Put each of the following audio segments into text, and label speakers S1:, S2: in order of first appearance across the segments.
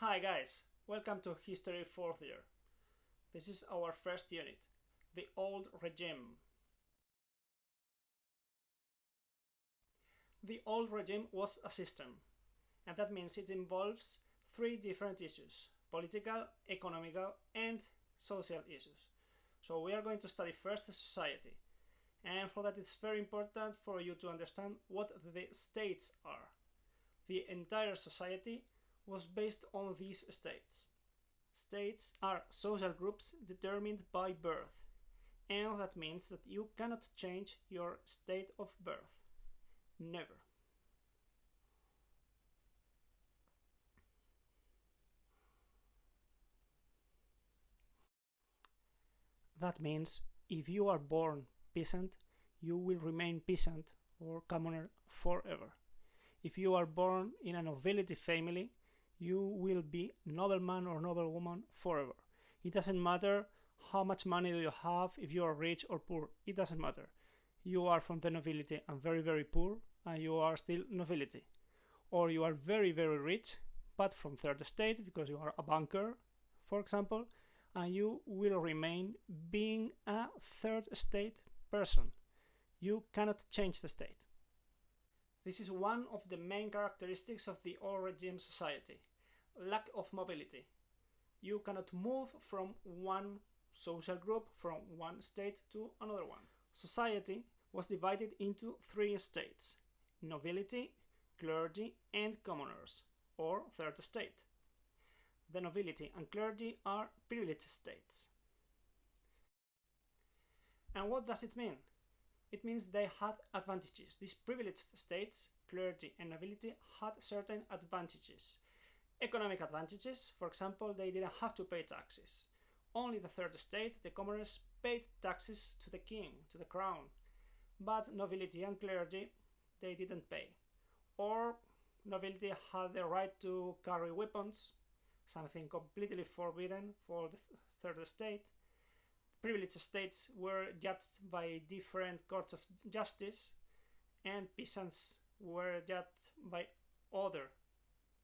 S1: Hi guys, welcome to History 4th year. This is our first unit, the old regime. The old regime was a system, and that means it involves three different issues: political, economical, and social issues. So we are going to study first the society, and for that it's very important for you to understand what the states are. The entire society was based on these states. States are social groups determined by birth, and that means that you cannot change your state of birth. Never. That means if you are born peasant, you will remain peasant or commoner forever. If you are born in a nobility family, you will be nobleman or noblewoman forever. It doesn't matter how much money do you have, if you are rich or poor, it doesn't matter. You are from the nobility and very poor, and you are still nobility. Or you are very rich, but from third estate, because you are a banker, for example, and you will remain being a third estate person. You cannot change the state. This is one of the main characteristics of the old regime society: lack of mobility. You cannot move from one social group, from one state to another one. Society was divided into three states: nobility, clergy, and commoners, or third estate. The nobility and clergy are privileged states. And what does it mean? It means they had advantages. These privileged states, clergy and nobility, had certain advantages. Economic advantages, for example, they didn't have to pay taxes. Only the third estate, the commoners, paid taxes to the king, to the crown. But nobility and clergy, they didn't pay. Or nobility had the right to carry weapons, something completely forbidden for the third estate. Privileged states were judged by different courts of justice, and peasants were judged by other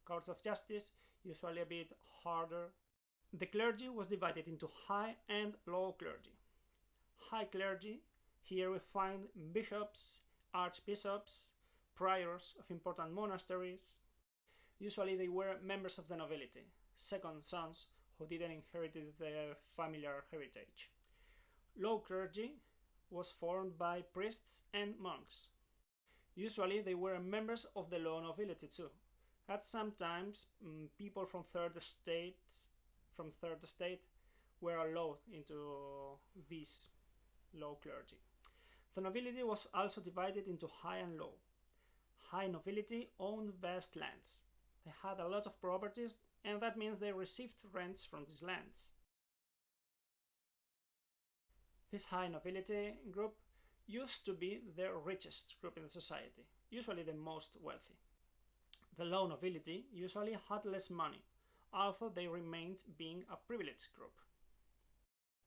S1: courts of justice, usually a bit harder. The clergy was divided into high and low clergy. High clergy, here we find bishops, archbishops, priors of important monasteries. Usually they were members of the nobility, second sons who didn't inherit the familiar heritage. Low clergy was formed by priests and monks. Usually they were members of the low nobility too, but sometimes people from third estate were allowed into this low clergy. The nobility was also divided into high and low. High nobility owned vast lands. They had a lot of properties, and that means they received rents from these lands. This high nobility group used to be the richest group in the society, usually the most wealthy. The low nobility usually had less money, although they remained being a privileged group.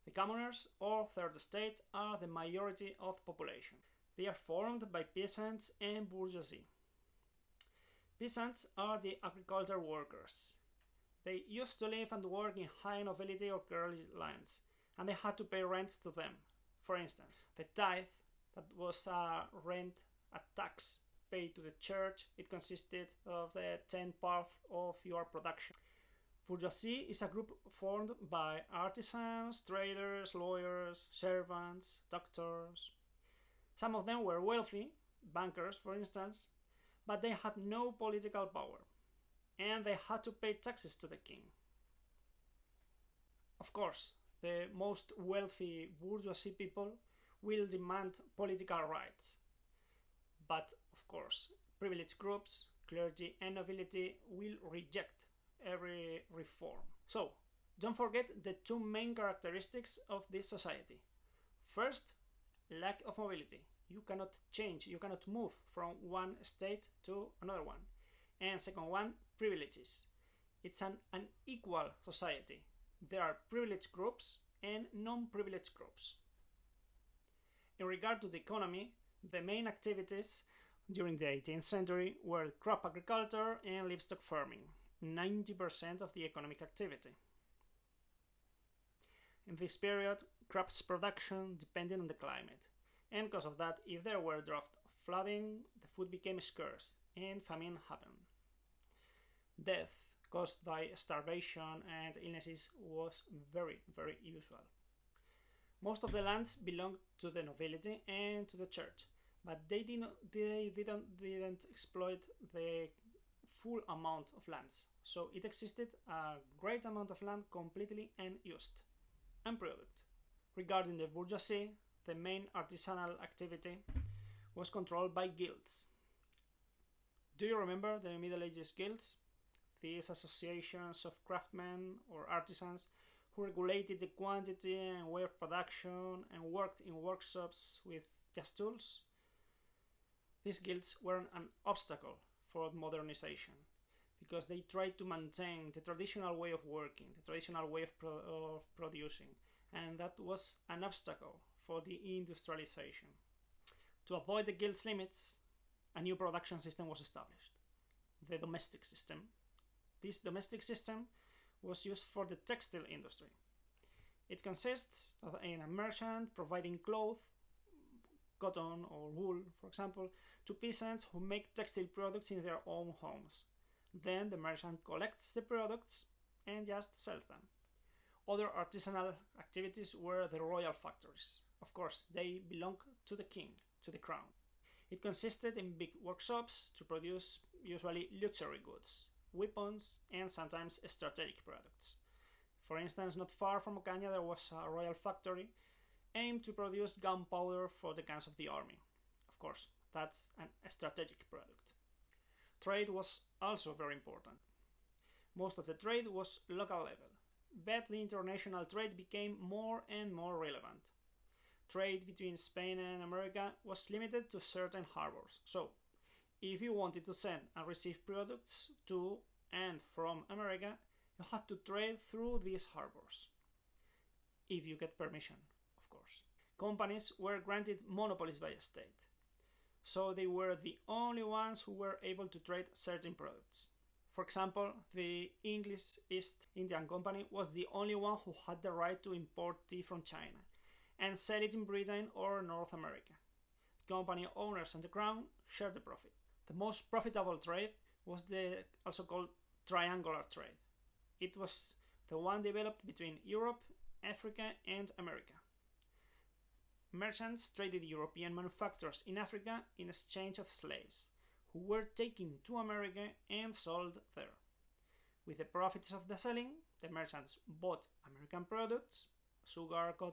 S1: The commoners, or third estate, are the majority of population. They are formed by peasants and bourgeoisie. Peasants are the agriculture workers. They used to live and work in high nobility or clergy lands, and they had to pay rents to them. For instance, the tithe, that was a rent, a tax paid to the church. It consisted of the 10th part of your production. Bourgeoisie is a group formed by artisans, traders, lawyers, servants, doctors. Some of them were wealthy, bankers for instance, but they had no political power, and they had to pay taxes to the king. Of course, the most wealthy bourgeoisie people will demand political rights. But of course, privileged groups, clergy and nobility, will reject every reform. So, don't forget the two main characteristics of this society. First, lack of mobility. You cannot change, you cannot move from one state to another one. And second one, privileges. It's an unequal society. There are privileged groups and non-privileged groups. In regard to the economy, the main activities during the 18th century were crop agriculture and livestock farming. 90% of the economic activity. In this period, crops production depended on the climate, and because of that, if there were drought or flooding, the food became scarce and famine happened. Death caused by starvation and illnesses was very, very usual. Most of the lands belonged to the nobility and to the church, but they didn't exploit the full amount of lands, so it existed a great amount of land completely unused. And product. Regarding the bourgeoisie, the main artisanal activity was controlled by guilds. Do you remember the Middle Ages guilds? These associations of craftsmen or artisans who regulated the quantity and way of production and worked in workshops with just tools. These guilds were an obstacle for modernization because they tried to maintain the traditional way of working, the traditional way of producing, and that was an obstacle for the industrialization. To avoid the guild's limits, a new production system was established, the domestic system. This domestic system was used for the textile industry. It consists of a merchant providing cloth, cotton or wool, for example, to peasants who make textile products in their own homes. Then the merchant collects the products and just sells them. Other artisanal activities were the royal factories. Of course, they belonged to the king, to the crown. It consisted in big workshops to produce usually luxury goods, weapons, and sometimes strategic products. For instance, not far from Ocaña there was a royal factory aimed to produce gunpowder for the guns of the army. Of course, that's a strategic product. Trade was also very important. Most of the trade was local level, but the international trade became more and more relevant. Trade between Spain and America was limited to certain harbors, so if you wanted to send and receive products to and from America, you had to trade through these harbors. If you get permission, of course. Companies were granted monopolies by a state, so they were the only ones who were able to trade certain products. For example, the English East Indian Company was the only one who had the right to import tea from China and sell it in Britain or North America. Company owners and the crown shared the profit. The most profitable trade was the also called triangular trade. It was the one developed between Europe, Africa, and America. Merchants traded European manufacturers in Africa in exchange of slaves, who were taken to America and sold there. With the profits of the selling, the merchants bought American products, sugar, cotton,